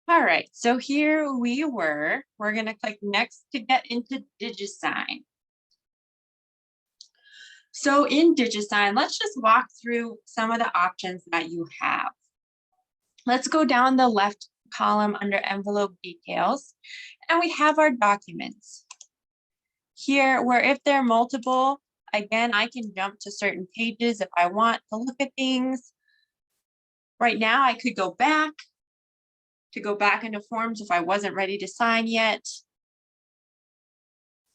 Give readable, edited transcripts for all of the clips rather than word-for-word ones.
All right, so here we're gonna click next to get into DigiSign. So in DigiSign, let's just walk through some of the options that you have. Let's go down the left column under envelope details, and we have our documents. Here, where if they're multiple, again, I can jump to certain pages if I want to look at things. Right now, I could go back into forms if I wasn't ready to sign yet.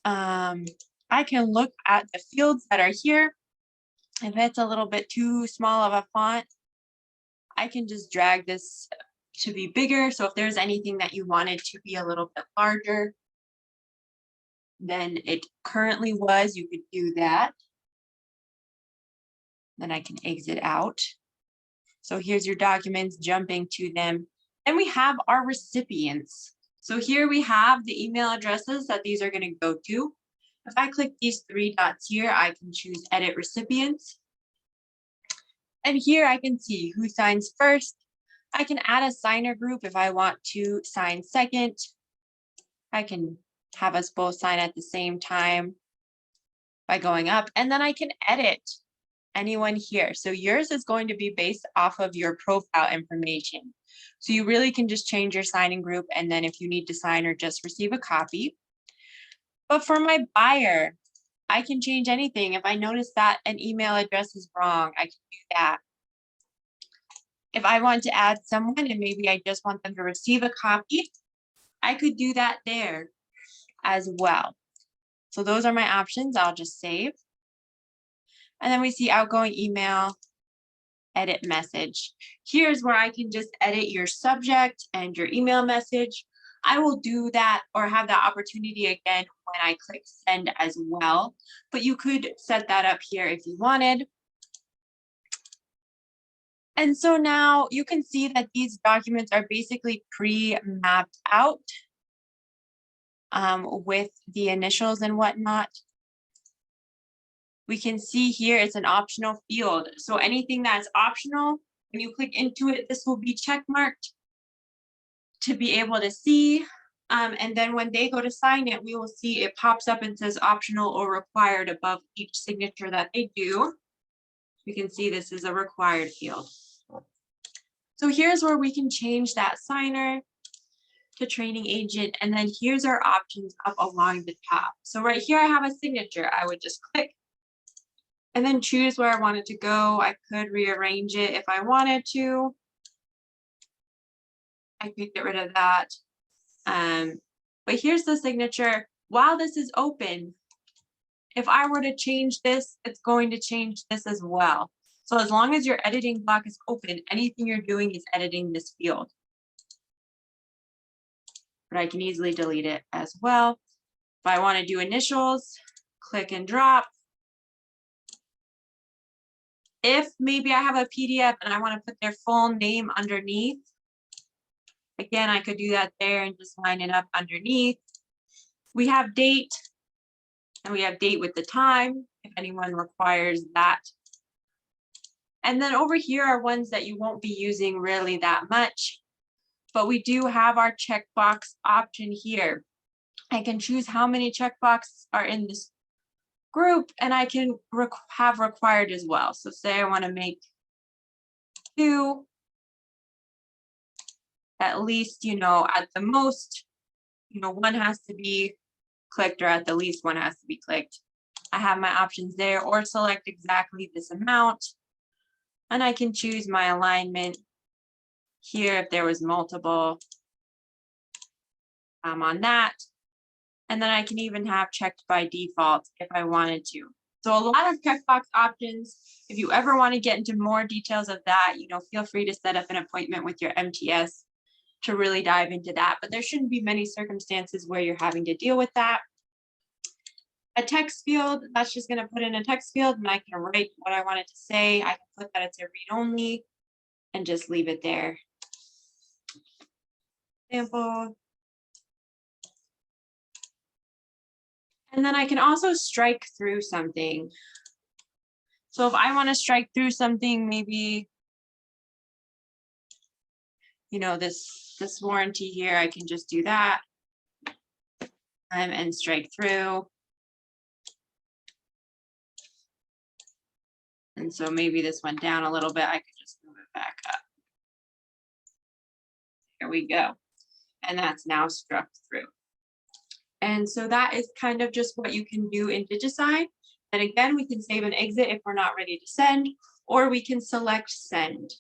I can look at the fields that are here. If it's a little bit too small of a font, I can just drag this to be bigger. So if there's anything that you wanted to be a little bit larger than it currently was, you could do that. Then I can exit out. So here's your documents, jumping to them. Then we have our recipients. So here we have the email addresses that these are going to go to. If I click these three dots here, I can choose edit recipients. And here I can see who signs first. I can add a signer group if I want to sign second. I can have us both sign at the same time by going up, and then I can edit anyone here. So yours is going to be based off of your profile information. So you really can just change your signing group, and then if you need to sign or just receive a copy. But for my buyer, I can change anything. If I notice that an email address is wrong, I can do that. If I want to add someone and maybe I just want them to receive a copy, I could do that there as well. So those are my options. I'll just save. And then we see outgoing email, edit message. Here's where I can just edit your subject and your email message. I will do that or have that opportunity again when I click send as well, but you could set that up here if you wanted. And so now you can see that these documents are basically pre-mapped out with the initials and whatnot. We can see here it's an optional field. So anything that's optional, when you click into it, this will be check marked to be able to see. And then when they go to sign it, we will see it pops up and says optional or required above each signature that they do. We can see this is a required field. So here's where we can change that signer to training agent. And then here's our options up along the top. So right here, I have a signature. I would just click and then choose where I want it to go. I could rearrange it if I wanted to. I could get rid of that. But here's the signature. While this is open, if I were to change this, it's going to change this as well. So as long as your editing block is open, anything you're doing is editing this field. But I can easily delete it as well. If I want to do initials, click and drop. If maybe I have a PDF and I want to put their full name underneath, again, I could do that there and just line it up underneath. We have date, and we have date with the time, if anyone requires that. And then over here are ones that you won't be using really that much, but we do have our checkbox option here. I can choose how many checkboxes are in this group, and I can have required as well. So say I want to make 2, at least, at the most, 1 has to be clicked, or at the least 1 has to be clicked. I have my options there, or select exactly this amount. And I can choose my alignment here if there was multiple on that. And then I can even have checked by default if I wanted to. So a lot of checkbox options. If you ever want to get into more details of that, feel free to set up an appointment with your MTS to really dive into that. But there shouldn't be many circumstances where you're having to deal with that. A text field, that's just going to put in a text field and I can write what I want it to say. I can put that it's a read only and just leave it there. Example. And then I can also strike through something. So if I want to strike through something, maybe, you know, this warranty here, I can just do that. And strike through. And so maybe this went down a little bit. I could just move it back up. There we go. And that's now struck through. And so that is kind of just what you can do in DigiSign. And again, we can save and exit if we're not ready to send, or we can select send.